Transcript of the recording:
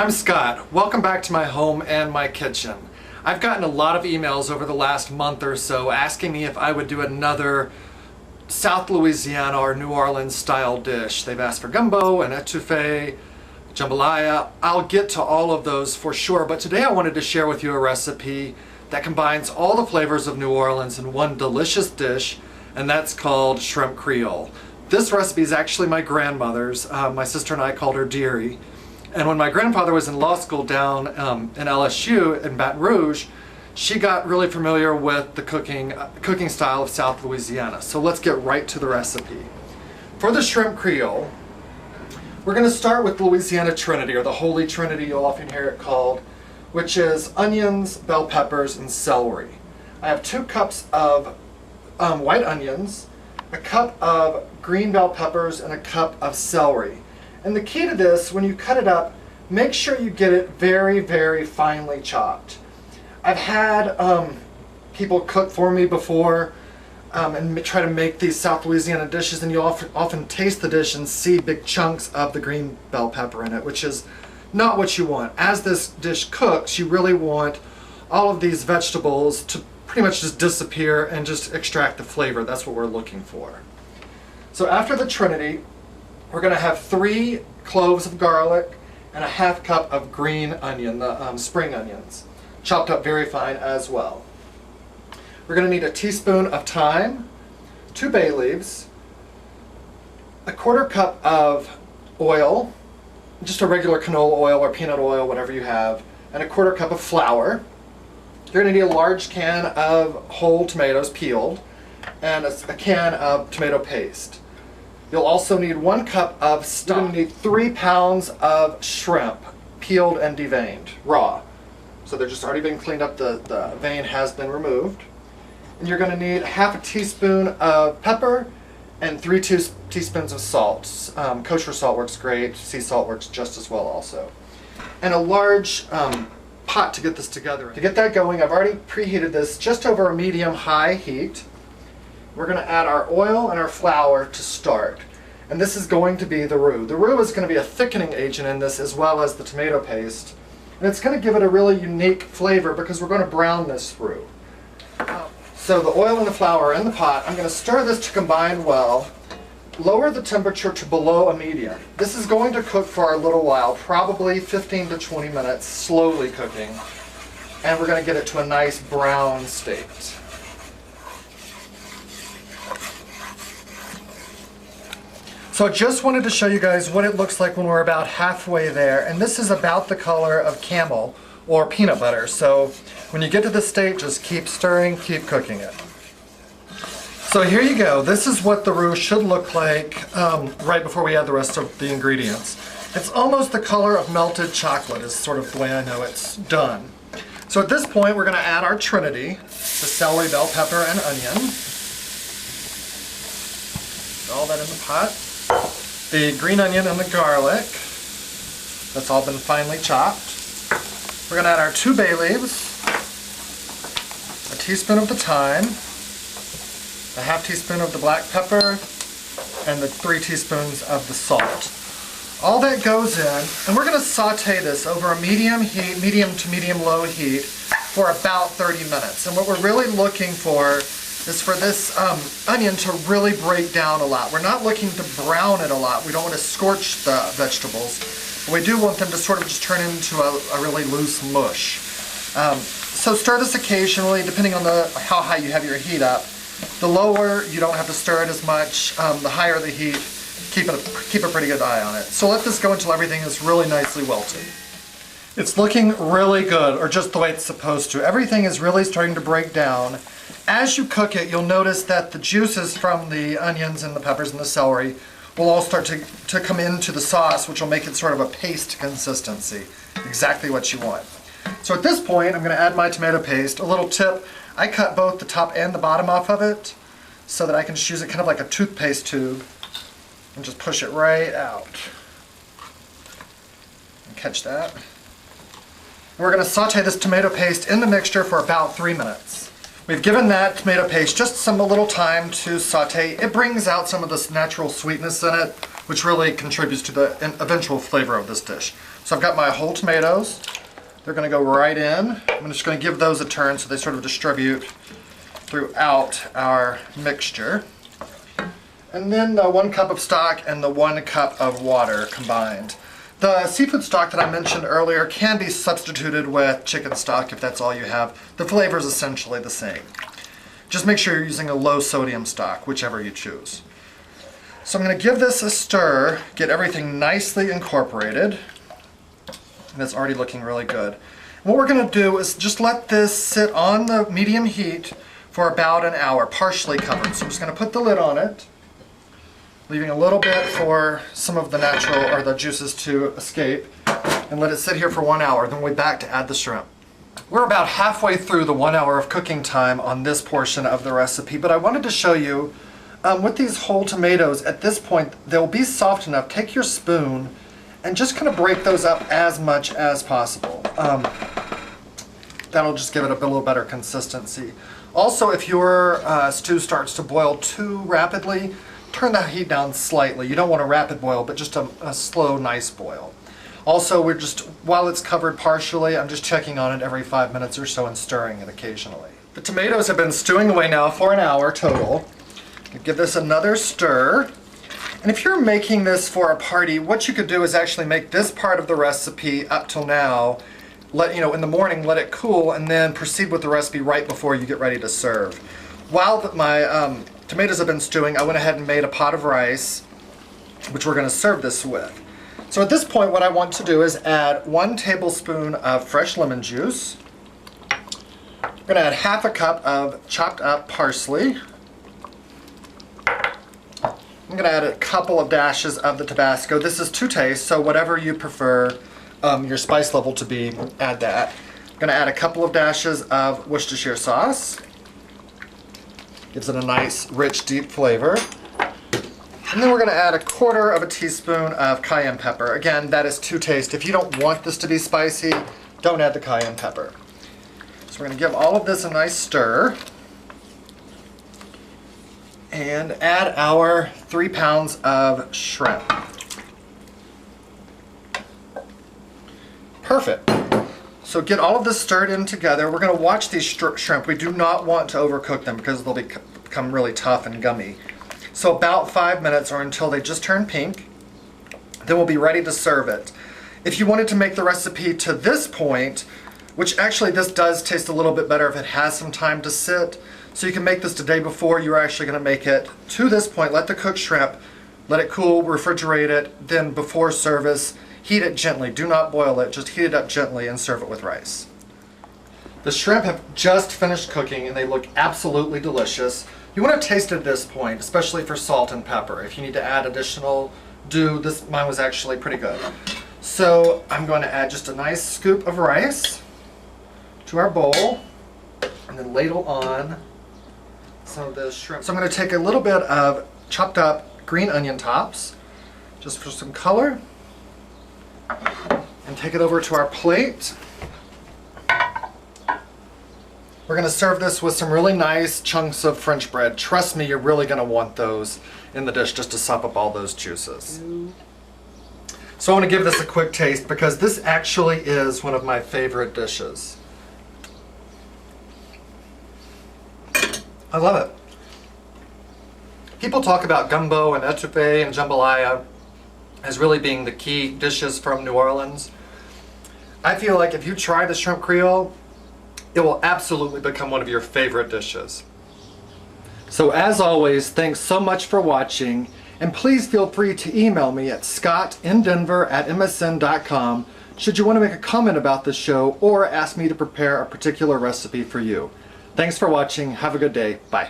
I'm Scott. Welcome back to my home and my kitchen. I've gotten a lot of emails over the last month or so asking me if I would do another South Louisiana or New Orleans style dish. They've asked for gumbo and etouffee, jambalaya. I'll get to all of those for sure, but today I wanted to share with you a recipe that combines all the flavors of New Orleans in one delicious dish, and that's called Shrimp Creole. This recipe is actually my grandmother's. My sister and I called her Dearie. And when my grandfather was in law school down in LSU in Baton Rouge, she got really familiar with the cooking style of South Louisiana. So let's get right to the recipe. For the Shrimp Creole, we're going to start with Louisiana Trinity, or the Holy Trinity you'll often hear it called, which is onions, bell peppers, and celery. I have 2 cups of white onions, a cup of green bell peppers, and a cup of celery. And the key to this, when you cut it up, make sure you get it very, very finely chopped. I've had people cook for me before and try to make these South Louisiana dishes, and you often taste the dish and see big chunks of the green bell pepper in it, which is not what you want. As this dish cooks, you really want all of these vegetables to pretty much just disappear and just extract the flavor. That's what we're looking for. So after the Trinity, we're going to have 3 cloves of garlic and a ½ cup of green onion, the spring onions, chopped up very fine as well. We're going to need a teaspoon of thyme, 2 bay leaves, a ¼ cup of oil, just a regular canola oil or peanut oil, whatever you have, and a ¼ cup of flour. You're going to need a large can of whole tomatoes peeled and a can of tomato paste. You'll also need 1 cup of stock. You're going to need 3 pounds of shrimp, peeled and deveined, raw. So they're just already been cleaned up, the vein has been removed. And you're going to need ½ teaspoon of pepper and 3 teaspoons of salt. Kosher salt works great, sea salt works just as well also. And a large pot to get this together. To get that going, I've already preheated this just over a medium-high heat. We're going to add our oil and our flour to start. And this is going to be the roux. The roux is going to be a thickening agent in this, as well as the tomato paste. And it's going to give it a really unique flavor because we're going to brown this roux. So the oil and the flour are in the pot. I'm going to stir this to combine well. Lower the temperature to below a medium. This is going to cook for a little while, probably 15 to 20 minutes, slowly cooking. And we're going to get it to a nice brown state. So I just wanted to show you guys what it looks like when we're about halfway there, and this is about the color of camel or peanut butter. So when you get to this state, just keep stirring, keep cooking it. So here you go. This is what the roux should look like right before we add the rest of the ingredients. It's almost the color of melted chocolate is sort of the way I know it's done. So at this point, we're going to add our Trinity, the celery, bell pepper, and onion. All that in the pot. The green onion and the garlic, that's all been finely chopped. We're going to add our 2 bay leaves, a teaspoon of the thyme, a ½ teaspoon of the black pepper, and the 3 teaspoons of the salt. All that goes in, and we're going to saute this over a medium to medium low heat for about 30 minutes. And what we're really looking for is for this onion to really break down a lot. We're not looking to brown it a lot. We don't want to scorch the vegetables. But we do want them to sort of just turn into a really loose mush. So stir this occasionally, depending on how high you have your heat up. The lower, you don't have to stir it as much. The higher the heat, keep a pretty good eye on it. So let this go until everything is really nicely wilted. It's looking really good, or just the way it's supposed to. Everything is really starting to break down. As you cook it, you'll notice that the juices from the onions and the peppers and the celery will all start to come into the sauce, which will make it sort of a paste consistency. Exactly what you want. So at this point, I'm going to add my tomato paste. A little tip, I cut both the top and the bottom off of it so that I can just use it kind of like a toothpaste tube and just push it right out. And catch that. And we're going to saute this tomato paste in the mixture for about 3 minutes. We've given that tomato paste just a little time to saute. It brings out some of this natural sweetness in it which really contributes to the eventual flavor of this dish. So I've got my whole tomatoes. They're going to go right in. I'm just going to give those a turn so they sort of distribute throughout our mixture. And then the 1 cup of stock and the 1 cup of water combined. The seafood stock that I mentioned earlier can be substituted with chicken stock if that's all you have. The flavor is essentially the same. Just make sure you're using a low sodium stock, whichever you choose. So I'm going to give this a stir, get everything nicely incorporated. And it's already looking really good. What we're going to do is just let this sit on the medium heat for about an hour, partially covered. So I'm just going to put the lid on it, leaving a little bit for some of the natural or the juices to escape, and let it sit here for 1 hour. Then we'll be back to add the shrimp. We're about halfway through the 1 hour of cooking time on this portion of the recipe, but I wanted to show you with these whole tomatoes, at this point, they'll be soft enough. Take your spoon and just kind of break those up as much as possible. That'll just give it a little better consistency. Also, if your stew starts to boil too rapidly, turn the heat down slightly. You don't want a rapid boil, but just a slow, nice boil. Also, while it's covered partially, I'm just checking on it every 5 minutes or so and stirring it occasionally. The tomatoes have been stewing away now for an hour total. Give this another stir. And if you're making this for a party, what you could do is actually make this part of the recipe up till now, in the morning, let it cool, and then proceed with the recipe right before you get ready to serve. While my tomatoes have been stewing, I went ahead and made a pot of rice, which we're going to serve this with. So at this point, what I want to do is add 1 tablespoon of fresh lemon juice. I'm going to add half a cup of chopped up parsley. I'm going to add a couple of dashes of the Tabasco. This is to taste, so whatever you prefer your spice level to be, add that. I'm going to add a couple of dashes of Worcestershire sauce. Gives it a nice, rich, deep flavor. And then we're going to add 1/4 teaspoon of cayenne pepper. Again, that is to taste. If you don't want this to be spicy, don't add the cayenne pepper. So we're going to give all of this a nice stir. And add our 3 pounds of shrimp. Perfect. So get all of this stirred in together. We're going to watch these shrimp. We do not want to overcook them because they'll become really tough and gummy. So about 5 minutes or until they just turn pink. Then we'll be ready to serve it. If you wanted to make the recipe to this point, which actually this does taste a little bit better if it has some time to sit. So you can make this the day before you're actually going to make it to this point. Let the cooked shrimp, let it cool, refrigerate it, then before service, heat it gently. Do not boil it, just heat it up gently and serve it with rice. The shrimp have just finished cooking and they look absolutely delicious. You want to taste it at this point, especially for salt and pepper. If you need to add additional, mine was actually pretty good. So I'm going to add just a nice scoop of rice to our bowl and then ladle on some of the shrimp. So I'm going to take a little bit of chopped up green onion tops, just for some color, and take it over to our plate. We're going to serve this with some really nice chunks of French bread. Trust me, you're really going to want those in the dish just to sop up all those juices. So I want to give this a quick taste because this actually is one of my favorite dishes. I love it. People talk about Gumbo and Etouffee and Jambalaya as really being the key dishes from New Orleans. I feel like if you try the Shrimp Creole, it will absolutely become one of your favorite dishes. So as always, thanks so much for watching, and please feel free to email me at scottindenver@msn.com should you want to make a comment about the show or ask me to prepare a particular recipe for you. Thanks for watching. Have a good day. Bye.